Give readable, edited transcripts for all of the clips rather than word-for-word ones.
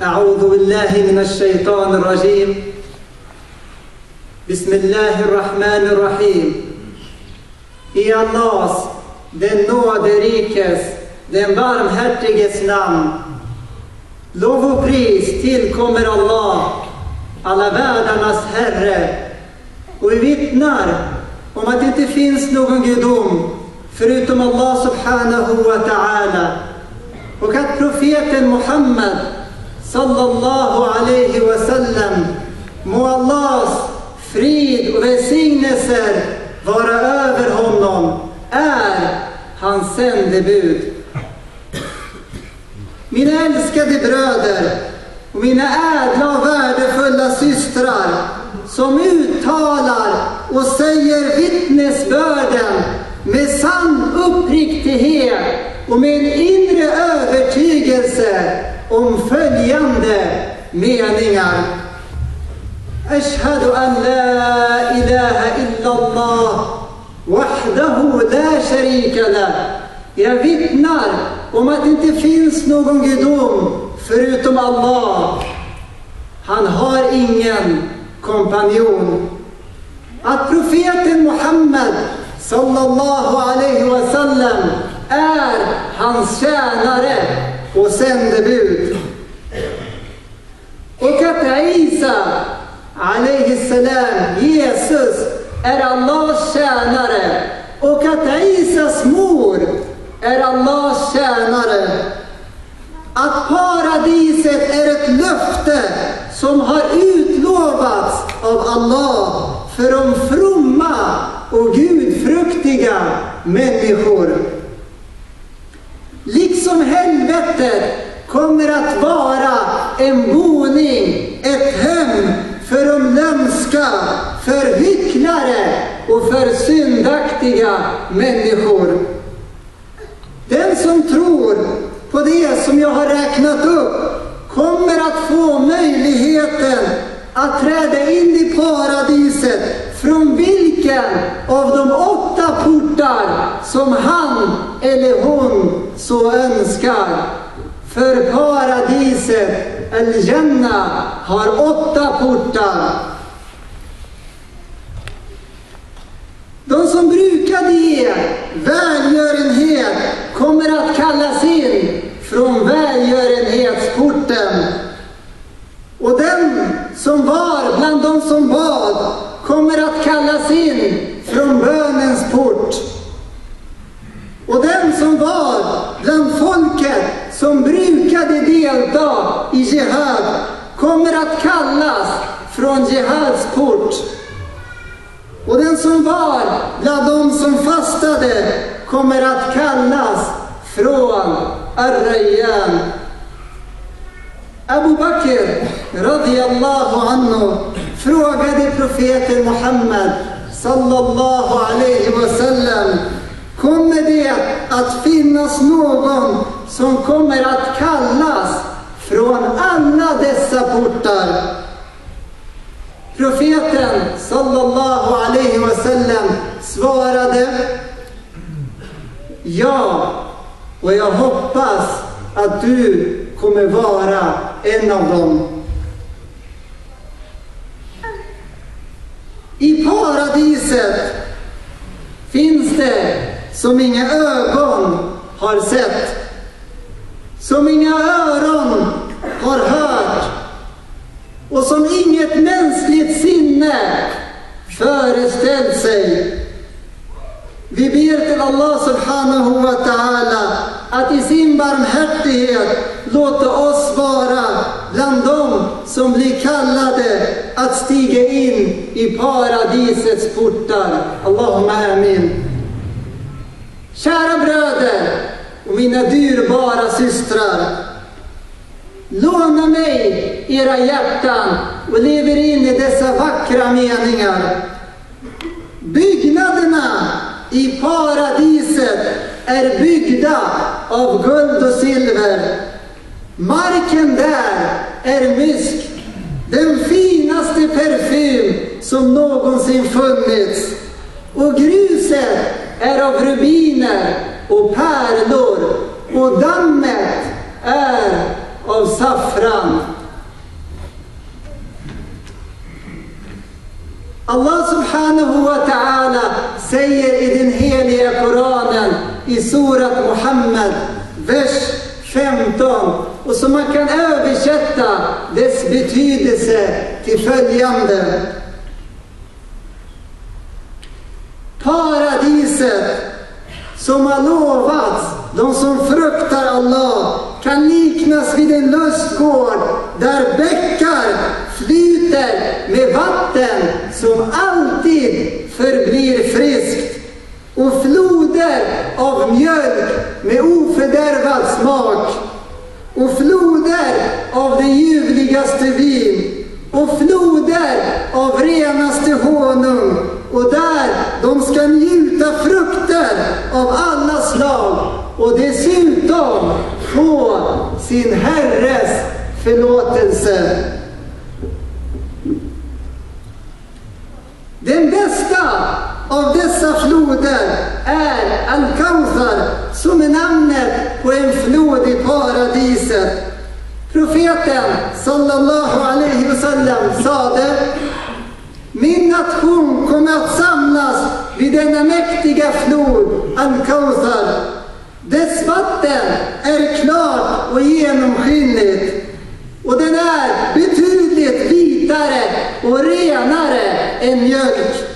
أعوذ بالله من الشيطان الرجيم. بسم الله الرحمن الرحيم. I Allahs, den nåderikes, den varmhärtiges namn. Lov och pris tillkommer Allah, alla världarnas Herre. Och vi vittnar om att det inte finns någon gudom förutom Allah subhanahu wa ta'ala. Och att profeten Muhammad sallallahu alaihi wa sallam, må Allahs frid och välsignelser vara över honom, är hans sändebud. Mina älskade bröder och mina ädla och värdefulla systrar, som uttalar och säger vittnesbörden med sann uppriktighet och med en inre övertygelse om följande meningar. Ashhadu an la ilaha illallah wahdahu la sharika lah. Jag vittnar om att det inte finns någon gudom förutom Allah. Han har ingen kompanjon. Att profeten Muhammad sallallahu alaihi wa sallam är hans tjänare och sändebud. Och att Isa alaihi salam, Jesus, är Allahs tjänare. Och att Isas mor är Allahs tjänare. Att paradiset är ett löfte som har utlovats av Allah för de fromma och gudfruktiga människor. Liksom helvetet kommer att vara en boning, ett hem för de lömska, för hycklare och för syndaktiga människor. Den som tror på det som jag har räknat upp kommer att få möjligheten att träda in i paradiset från vilken av de 8 portar som han eller hon så önskar. För paradiset, Al-Jannah, har 8 portar. De som brukade ge välgörenhet kommer att kallas in från välgörenhetsporten. Och den som var bland de som bad kommer att kallas in från bönens port. Och den som var bland folket som brukade delta i jihad kommer att kallas från jihads port. Och den som var bland de som fastade kommer att kallas från Ar-Rayyan. Abu Bakr radiyallahu anhu frågade profeten Muhammad sallallahu alaihi wa sallam: kommer det att finnas någon som kommer att kallas från alla dessa portar? Profeten sallallahu alaihi wa sallam svarade: ja, och jag hoppas att du kommer vara en av dem. I paradiset finns det som inga ögon har sett, som inga öron har hört och som inget mänskligt sinne föreställt sig. Vi ber till Allah subhanahu wa ta'ala att i sin barmhärtighet låta oss vara bland dem som blir kallade att stiga in i paradisets portar. Allahumma amin. Kära bröder och mina dyrbara systrar, låna mig era hjärtan och lever in i dessa vackra meningar. Byggnaderna i paradiset är byggda av guld och silver. Marken där är mysk, den finaste parfym som någonsin funnits. Och gruset är av rubiner och pärlor och dammet är av saffran. Allah subhanahu wa ta'ala säger i den heliga Koranen i surat Muhammad, vers 15, och som man kan översätta dess betydelse till följande: paradiset som har lovats de som fruktar Allah kan liknas vid en lustgård där bäckar flyter med vatten som alltid förblir friskt och floder av mjölk med ofördärvad smak och floder av det ljuvligaste vin och floder av renaste honung, och där de ska njuta frukter av alla slag och dessutom få sin Herres förlåtelse. Den bästa av dessa floder är Al-Kawthar, som är namnet på en flod i paradiset. Profeten sallallahu alaihi wasallam sade: min nation kommer att samlas vid denna mäktiga flod Al-Kawthar. Dess vatten är klart och genomskinligt, och den är betydligt vitare och renare än mjölk.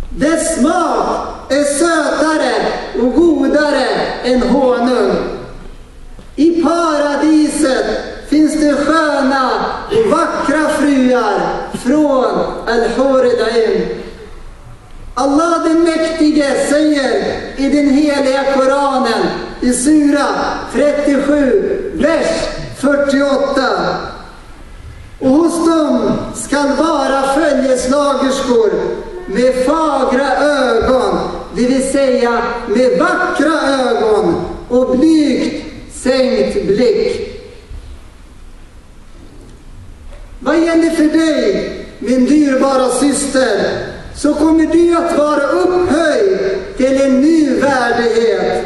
Dess smak är sötare och godare än honung. I paradiset finns det sköna och vackra fruar från Al-Hur al-Ain. Allah den mäktige säger i den heliga Koranen i sura 37, vers 48: och hos dem skall vara följeslagerskor med fagra ögon, det vill säga med vackra ögon och blygt sänkt blick. Vad gäller för dig, min dyrbara syster, så kommer du att vara upphöjd till en ny värdighet.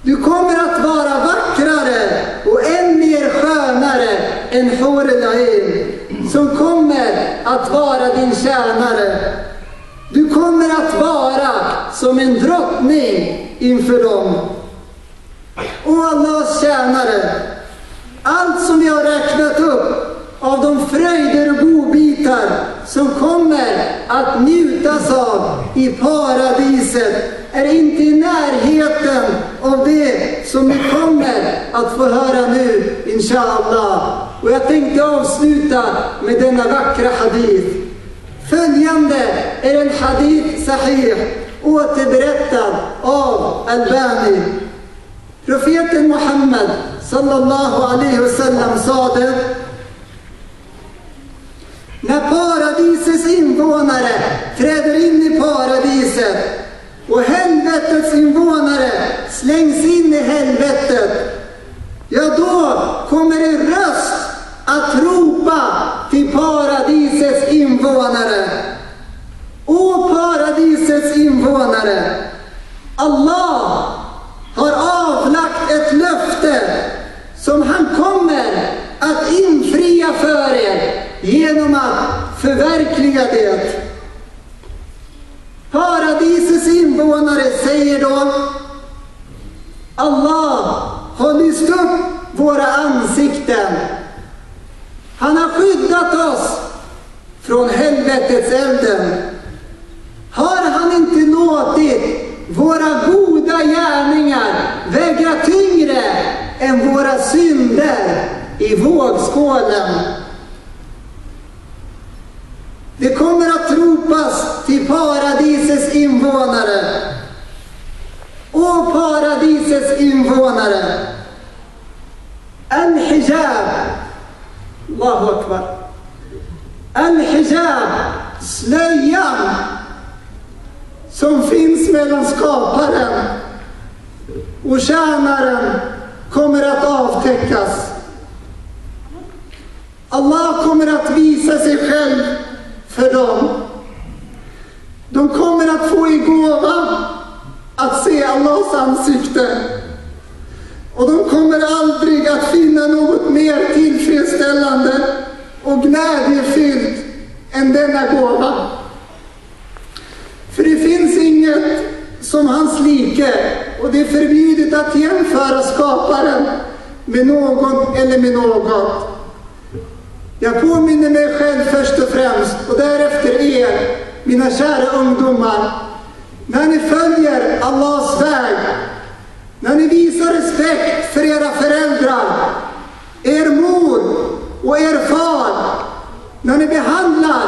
Du kommer att vara vackrare och än mer skönare än Hur al-Ain, som kommer att vara din tjänare. Du kommer att vara som en drottning inför dem. Och Allahs tjänare, allt som vi har räknat upp av de fröjder och godbitar som kommer att njutas av i paradiset är inte i närheten av det som ni kommer att få höra nu, inshallah. Och jag tänkte avsluta med denna vackra hadith. Följande är en hadith sahih, återberättad av Albani. Profeten Muhammad sallallahu alaihi wasallam sade: när paradisets invånare träder in i paradiset och helvetets invånare slängs in i helvetet, ja, då kommer en röst att ropa till paradisets invånare: o paradisets invånare, Allah har avlagt ett löfte som han kommer att infria för er genom att förverkliga det. Paradisets invånare säger då: Allah har lyst upp våra ansikten. Han har skyddat oss från helvetets elden. Har han inte låtit våra goda gärningar väga tyngre än våra synder i vågskålen? Det kommer att ropas till paradisets invånare: o paradisets invånare, al-hijab, Allahu akbar, al-hijab, slöjan som finns mellan skaparen och tjänaren, kommer att avtäckas. Allah kommer att visa sig själv för dem. De kommer att få i gåva att se Allahs ansikte, och de finna något mer tillfredsställande och glädjefyllt än denna gåva. För det finns inget som hans like, och det är förbjudet att jämföra skaparen med någon eller med något. Jag påminner mig själv först och främst, och därefter er, mina kära ungdomar. När ni följer Allahs väg, när ni visar respekt för era föräldrar, er mor och er far, när ni behandlar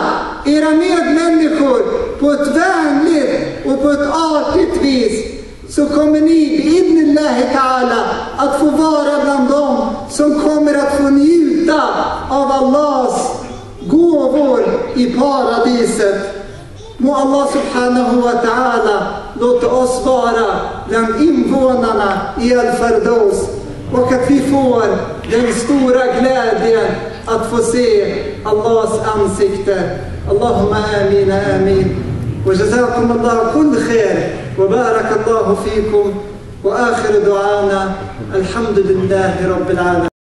era medmänniskor på ett vänligt och på ett artigt vis, så kommer ni bi'idnillahi ta'ala att få vara bland dem som kommer att få njuta av Allahs gåvor i paradiset. Må Allah subhanahu wa ta'ala låta oss vara bland invånarna i Al-Firdaus, och att vi får den stora glädjen att få se Allahs ansikte. Allahumma amin, amin. Wa jazakum Allah kull khair, wa barak Allah fikum, wa akhir du'ana alhamdulillahi rabbil alamin.